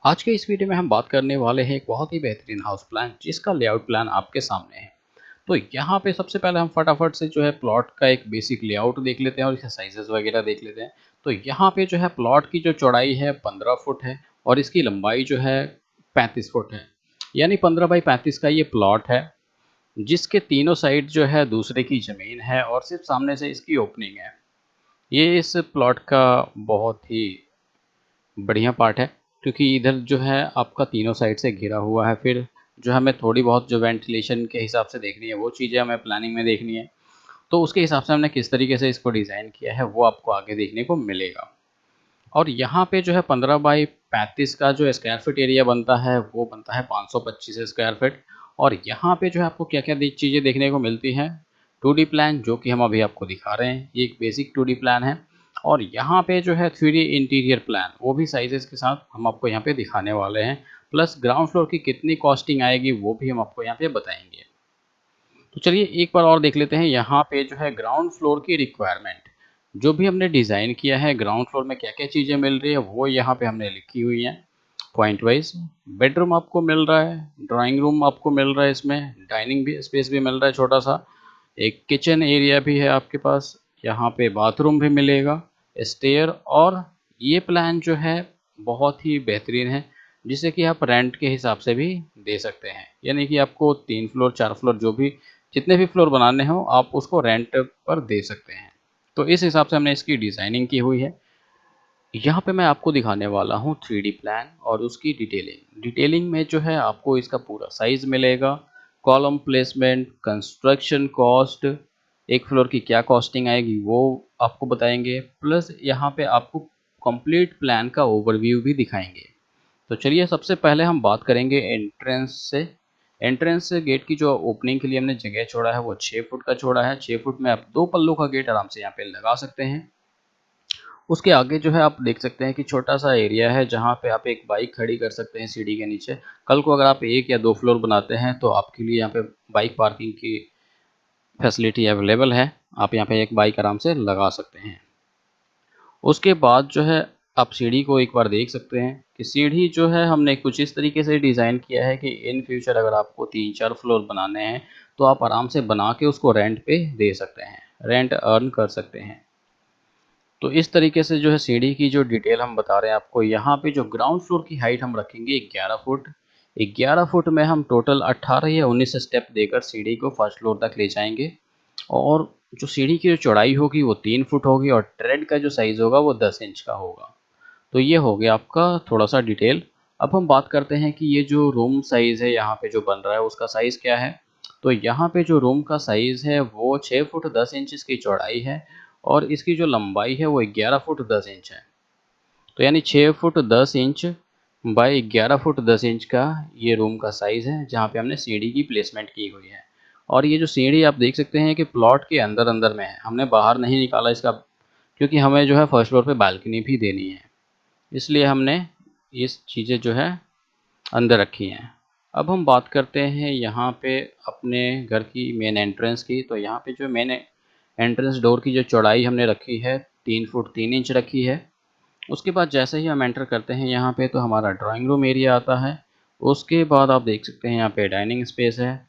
आज के इस वीडियो में हम बात करने वाले हैं एक बहुत ही बेहतरीन हाउस प्लान जिसका लेआउट प्लान आपके सामने है। तो यहाँ पे सबसे पहले हम फटाफट से जो है प्लॉट का एक बेसिक लेआउट देख लेते हैं और इसके साइजेस वगैरह देख लेते हैं। तो यहाँ पे जो है प्लॉट की जो चौड़ाई है 15 फुट है और इसकी लंबाई जो है 35 फुट है। यानी 15 बाई 35 का ये प्लॉट है जिसके तीनों साइड जो है दूसरे की ज़मीन है और सिर्फ सामने से इसकी ओपनिंग है। ये इस प्लॉट का बहुत ही बढ़िया पार्ट है क्योंकि इधर जो है आपका तीनों साइड से घिरा हुआ है। फिर जो हमें थोड़ी बहुत जो वेंटिलेशन के हिसाब से देखनी है वो चीज़ें हमें प्लानिंग में देखनी है। तो उसके हिसाब से हमने किस तरीके से इसको डिज़ाइन किया है वो आपको आगे देखने को मिलेगा। और यहाँ पे जो है 15 बाई 35 का जो स्क्वायर फीट एरिया बनता है वो बनता है 525 स्क्वायर फीट। और यहाँ पे जो है आपको क्या क्या चीज़ें देखने को मिलती हैं। 2D प्लान जो कि हम अभी आपको दिखा रहे हैं, ये एक बेसिक 2D प्लान है। और यहाँ पे जो है 3D इंटीरियर प्लान वो भी साइजेस के साथ हम आपको यहाँ पे दिखाने वाले हैं। प्लस ग्राउंड फ्लोर की कितनी कॉस्टिंग आएगी वो भी हम आपको यहाँ पे बताएंगे। तो चलिए एक बार और देख लेते हैं यहाँ पे जो है ग्राउंड फ्लोर की रिक्वायरमेंट। जो भी हमने डिज़ाइन किया है ग्राउंड फ्लोर में क्या क्या चीज़ें मिल रही है वो यहाँ पे हमने लिखी हुई हैं पॉइंट वाइज। बेडरूम आपको मिल रहा है, ड्राइंग रूम आपको मिल रहा है, इसमें डाइनिंग भी स्पेस भी मिल रहा है छोटा सा, एक किचन एरिया भी है आपके पास, यहाँ पे बाथरूम भी मिलेगा, स्टेयर। और ये प्लान जो है बहुत ही बेहतरीन है जिसे कि आप रेंट के हिसाब से भी दे सकते हैं। यानी कि आपको 3 फ्लोर 4 फ्लोर जो भी जितने भी फ्लोर बनाने हो आप उसको रेंट पर दे सकते हैं। तो इस हिसाब से हमने इसकी डिज़ाइनिंग की हुई है। यहाँ पे मैं आपको दिखाने वाला हूँ 3D प्लान और उसकी डिटेलिंग में जो है आपको इसका पूरा साइज़ मिलेगा, कॉलम प्लेसमेंट, कंस्ट्रक्शन कॉस्ट, एक फ्लोर की क्या कॉस्टिंग आएगी वो आपको बताएंगे। प्लस यहाँ पे आपको कंप्लीट प्लान का ओवरव्यू भी दिखाएंगे। तो चलिए सबसे पहले हम बात करेंगे एंट्रेंस से। एंट्रेंस से गेट की जो ओपनिंग के लिए हमने जगह छोड़ा है वो 6 फुट का छोड़ा है। 6 फुट में आप 2 पल्लों का गेट आराम से यहाँ पे लगा सकते हैं। उसके आगे जो है आप देख सकते हैं कि छोटा सा एरिया है जहाँ पे आप एक बाइक खड़ी कर सकते हैं सीढ़ी के नीचे। कल को अगर आप 1 या 2 फ्लोर बनाते हैं तो आपके लिए यहाँ पे बाइक पार्किंग की फैसिलिटी अवेलेबल है। आप यहाँ पे एक बाइक आराम से लगा सकते हैं। उसके बाद जो है आप सीढ़ी को एक बार देख सकते हैं कि सीढ़ी जो है हमने कुछ इस तरीके से डिज़ाइन किया है कि इन फ्यूचर अगर आपको 3-4 फ्लोर बनाने हैं तो आप आराम से बना के उसको रेंट पे दे सकते हैं, रेंट अर्न कर सकते हैं। तो इस तरीके से जो है सीढ़ी की जो डिटेल हम बता रहे हैं आपको। यहाँ पे जो ग्राउंड फ्लोर की हाइट हम रखेंगे 11 फुट। 11 फुट में हम टोटल 18 या 19 स्टेप देकर सीढ़ी को फर्स्ट फ्लोर तक ले जाएंगे। और जो सीढ़ी की जो चौड़ाई होगी वो 3 फुट होगी और ट्रेड का जो साइज़ होगा वो 10 इंच का होगा। तो ये हो गया आपका थोड़ा सा डिटेल। अब हम बात करते हैं कि ये जो रूम साइज़ है यहाँ पे जो बन रहा है उसका साइज़ क्या है। तो यहाँ पे जो रूम का साइज़ है वो 6 फुट 10 इंच इसकी चौड़ाई है और इसकी जो लंबाई है वो 11 फुट 10 इंच है। तो यानी 6 foot 10 inch by 11 foot 10 inch का ये रूम का साइज़ है जहाँ पे हमने सीढ़ी की प्लेसमेंट की हुई है। और ये जो सीढ़ी आप देख सकते हैं कि प्लॉट के अंदर अंदर में है, हमने बाहर नहीं निकाला इसका क्योंकि हमें जो है फर्स्ट फ्लोर पे बालकनी भी देनी है, इसलिए हमने इस चीज़ें जो है अंदर रखी हैं। अब हम बात करते हैं यहाँ पे अपने घर की मेन एंट्रेंस की। तो यहाँ पे जो मेन एंट्रेंस डोर की जो चौड़ाई हमने रखी है 3 फुट 3 इंच रखी है। उसके बाद जैसे ही हम एंटर करते हैं यहाँ पे तो हमारा ड्राइंग रूम एरिया आता है। उसके बाद आप देख सकते हैं यहाँ पे डाइनिंग स्पेस है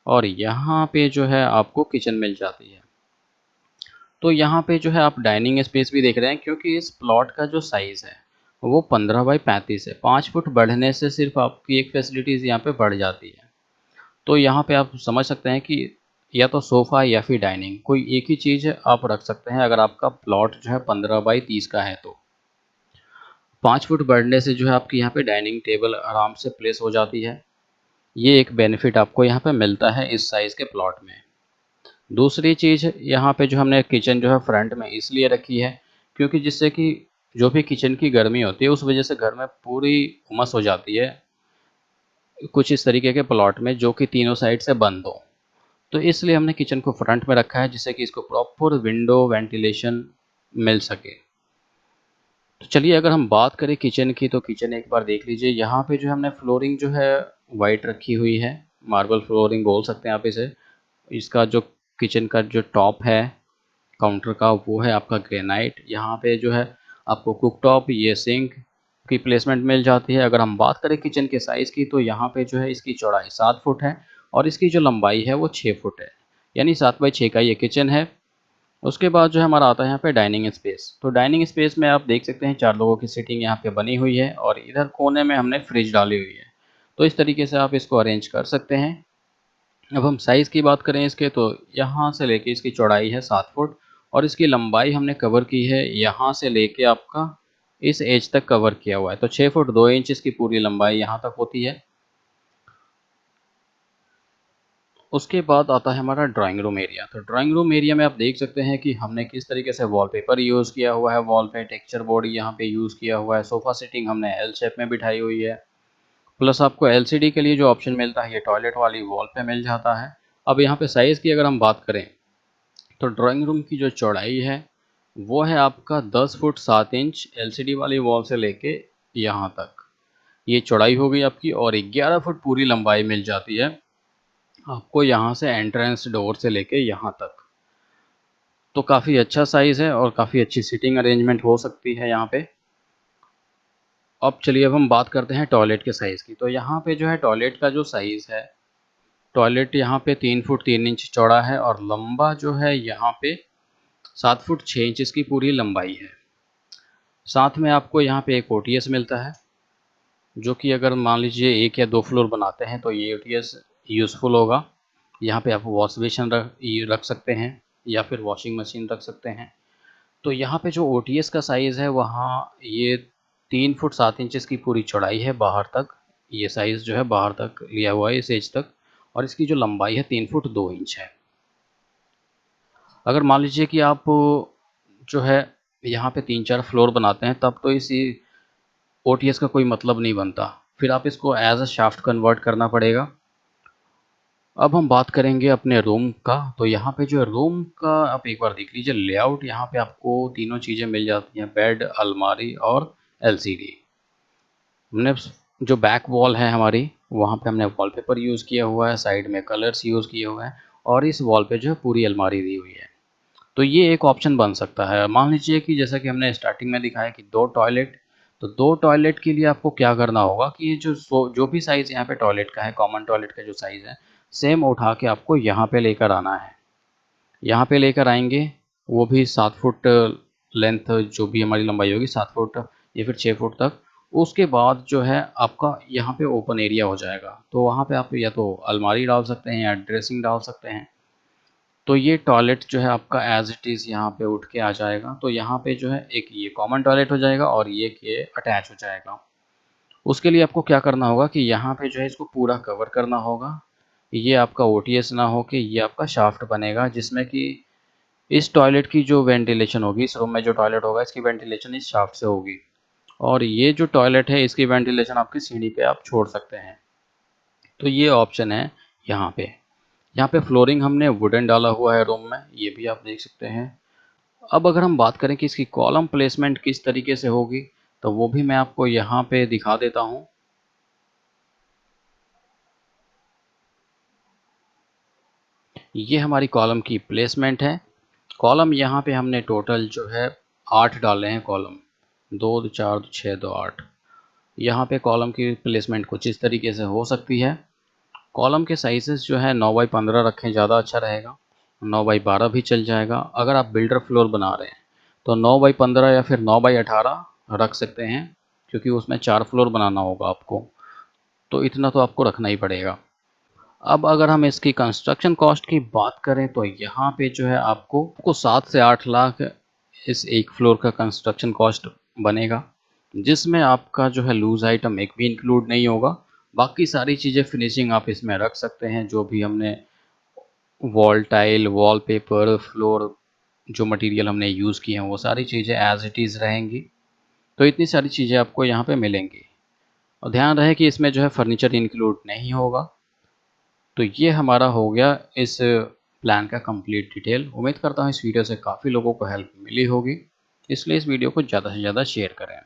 और यहाँ पे जो है आपको किचन मिल जाती है। तो यहाँ पे जो है आप डाइनिंग स्पेस भी देख रहे हैं क्योंकि इस प्लॉट का जो साइज़ है वो 15 बाई 35 है। 5 फुट बढ़ने से सिर्फ आपकी एक फैसिलिटीज़ यहाँ पे बढ़ जाती है। तो यहाँ पे आप समझ सकते हैं कि या तो सोफ़ा या फिर डाइनिंग कोई एक ही चीज़ आप रख सकते हैं अगर आपका प्लॉट जो है 15 बाई 30 का है। तो 5 फुट बढ़ने से जो है आपकी यहाँ पे डाइनिंग टेबल आराम से प्लेस हो जाती है। ये एक बेनिफिट आपको यहाँ पे मिलता है इस साइज़ के प्लॉट में। दूसरी चीज़ यहाँ पे जो हमने किचन जो है फ्रंट में इसलिए रखी है क्योंकि जिससे कि जो भी किचन की गर्मी होती है उस वजह से घर में पूरी उमस हो जाती है कुछ इस तरीके के प्लॉट में जो कि तीनों साइड से बंद हो। तो इसलिए हमने किचन को फ्रंट में रखा है जिससे कि इसको प्रॉपर विंडो वेंटिलेशन मिल सके। तो चलिए अगर हम बात करें किचन की तो किचन एक बार देख लीजिए। यहाँ पे जो हमने फ्लोरिंग जो है वाइट रखी हुई है, मार्बल फ्लोरिंग बोल सकते हैं आप इसे। इसका जो किचन का जो टॉप है काउंटर का वो है आपका ग्रेनाइट। यहाँ पे जो है आपको कुक टॉप, ये सिंक, की प्लेसमेंट मिल जाती है। अगर हम बात करें किचन के साइज़ की, तो यहाँ पे जो है इसकी चौड़ाई 7 फुट है और इसकी जो लंबाई है वो 6 फुट है, यानी 7 बाई 6 का ये किचन है। उसके बाद जो है हमारा आता है यहाँ पे डाइनिंग स्पेस। तो डाइनिंग स्पेस में आप देख सकते हैं 4 लोगों की सीटिंग यहाँ पे बनी हुई है और इधर कोने में हमने फ्रिज डाली हुई है। तो इस तरीके से आप इसको अरेंज कर सकते हैं। अब हम साइज़ की बात करें इसके, तो यहाँ से लेके इसकी चौड़ाई है 7 फुट और इसकी लंबाई हमने कवर की है यहाँ से लेके आपका इस एज तक कवर किया हुआ है। तो 6 फुट 2 इंच इसकी पूरी लंबाई यहाँ तक होती है। उसके बाद आता है हमारा ड्राइंग रूम एरिया। तो ड्राइंग रूम एरिया में आप देख सकते हैं कि हमने किस तरीके से वॉलपेपर यूज़ किया हुआ है। वॉल पे टेक्सचर बोर्ड यहाँ पे यूज़ किया हुआ है। सोफ़ा सीटिंग हमने एल शेप में बिठाई हुई है। प्लस आपको एलसीडी के लिए जो ऑप्शन मिलता है ये टॉयलेट वाली वॉल पे मिल जाता है। अब यहाँ पे साइज़ की अगर हम बात करें, तो ड्राइंग रूम की जो चौड़ाई है वो है आपका 10 फुट 7 इंच एलसीडी वाली वॉल से लेके यहाँ तक। ये चौड़ाई हो गई आपकी और 11 फुट पूरी लंबाई मिल जाती है आपको यहाँ से एंट्रेंस डोर से लेके यहाँ तक। तो काफ़ी अच्छा साइज़ है और काफ़ी अच्छी सीटिंग अरेंजमेंट हो सकती है यहाँ पे। अब चलिए अब हम बात करते हैं टॉयलेट के साइज़ की। तो यहाँ पे जो है टॉयलेट का जो साइज़ है, टॉयलेट यहाँ पे 3 फुट 3 इंच चौड़ा है और लंबा जो है यहाँ पे 7 फुट 6 इंच इसकी पूरी लंबाई है। साथ में आपको यहाँ पे एक ओटीएस मिलता है, जो कि अगर मान लीजिए 1 या 2 फ्लोर बनाते हैं तो ये ओटीएस यूज़फुल होगा। यहाँ पे आप वॉश बेसिन रख सकते हैं या फिर वॉशिंग मशीन रख सकते हैं। तो यहाँ पे जो ओटीएस का साइज़ है वहाँ ये 3 फुट 7 इंच इसकी पूरी चौड़ाई है बाहर तक। ये साइज़ जो है बाहर तक लिया हुआ है इस एज तक और इसकी जो लंबाई है 3 फुट 2 इंच है। अगर मान लीजिए कि आप जो है यहाँ पे 3-4 फ्लोर बनाते हैं तब तो इसी ओटीएस का कोई मतलब नहीं बनता। फिर आप इसको एज अ शाफ्ट कन्वर्ट करना पड़ेगा। अब हम बात करेंगे अपने रूम का। तो यहाँ पे जो रूम का आप एक बार देख लीजिए लेआउट। यहाँ पे आपको तीनों चीज़ें मिल जाती हैं, बेड, अलमारी और एलसीडी। हमने जो बैक वॉल है हमारी, वहाँ पे हमने वॉलपेपर यूज़ किया हुआ है, साइड में कलर्स यूज़ किए हुए हैं और इस वॉल पे जो है पूरी अलमारी दी हुई है। तो ये एक ऑप्शन बन सकता है। मान लीजिए कि जैसा कि हमने स्टार्टिंग में दिखाया कि 2 टॉयलेट, तो 2 टॉयलेट के लिए आपको क्या करना होगा कि ये जो भी साइज़ यहाँ पे टॉयलेट का है, कॉमन टॉयलेट का जो साइज़ है, सेम उठा के आपको यहाँ पे लेकर आना है। यहाँ पे लेकर आएँगे, वो भी 7 फुट लेंथ, जो भी हमारी लंबाई होगी 7 फुट या फिर 6 फुट तक। उसके बाद जो है आपका यहाँ पे ओपन एरिया हो जाएगा। तो वहाँ पे आप या तो अलमारी डाल सकते हैं या ड्रेसिंग डाल सकते हैं। तो ये टॉयलेट जो है आपका एज़ इट इज़ यहाँ पे उठ के आ जाएगा। तो यहाँ पे जो है एक ये कॉमन टॉयलेट हो जाएगा और ये अटैच हो जाएगा। उसके लिए आपको क्या करना होगा कि यहाँ पे जो है इसको पूरा कवर करना होगा। ये आपका ओटीएस ना हो के ये आपका शाफ्ट बनेगा, जिसमें कि इस टॉयलेट की जो वेंटिलेशन होगी, इस रूम में जो टॉयलेट होगा इसकी वेंटिलेशन इस शाफ्ट से होगी और ये जो टॉयलेट है इसकी वेंटिलेशन आपकी सीढ़ी पे आप छोड़ सकते हैं। तो ये ऑप्शन है यहाँ पे। यहाँ पे फ्लोरिंग हमने वुडन डाला हुआ है रूम में, ये भी आप देख सकते हैं। अब अगर हम बात करें कि इसकी कॉलम प्लेसमेंट किस तरीके से होगी, तो वो भी मैं आपको यहाँ पे दिखा देता हूँ। ये हमारी कॉलम की प्लेसमेंट है। कॉलम यहाँ पे हमने टोटल जो है 8 डाले हैं कॉलम, 2 4 6 2 8। यहाँ पे कॉलम की प्लेसमेंट कुछ इस तरीके से हो सकती है। कॉलम के साइजेस जो है 9 बाई 15 रखें, ज़्यादा अच्छा रहेगा। 9 बाई 12 भी चल जाएगा। अगर आप बिल्डर फ्लोर बना रहे हैं तो 9 बाई 15 या फिर 9 बाई 18 रख सकते हैं, क्योंकि उसमें 4 फ्लोर बनाना होगा आपको, तो इतना तो आपको रखना ही पड़ेगा। अब अगर हम इसकी कंस्ट्रक्शन कॉस्ट की बात करें, तो यहाँ पे जो है आपको 7 से 8 लाख इस एक फ्लोर का कंस्ट्रक्शन कॉस्ट बनेगा, जिसमें आपका जो है लूज आइटम एक भी इंक्लूड नहीं होगा। बाकी सारी चीज़ें फिनिशिंग आप इसमें रख सकते हैं, जो भी हमने वॉल टाइल, वॉलपेपर, फ्लोर, जो मटेरियल हमने यूज़ किए हैं वो सारी चीज़ें एज इट इज़ रहेंगी। तो इतनी सारी चीज़ें आपको यहाँ पे मिलेंगी और ध्यान रहे कि इसमें जो है फर्नीचर इंक्लूड नहीं होगा। तो ये हमारा हो गया इस प्लान का कंप्लीट डिटेल। उम्मीद करता हूँ इस वीडियो से काफ़ी लोगों को हेल्प मिली होगी, इसलिए इस वीडियो को ज़्यादा से ज़्यादा शेयर करें।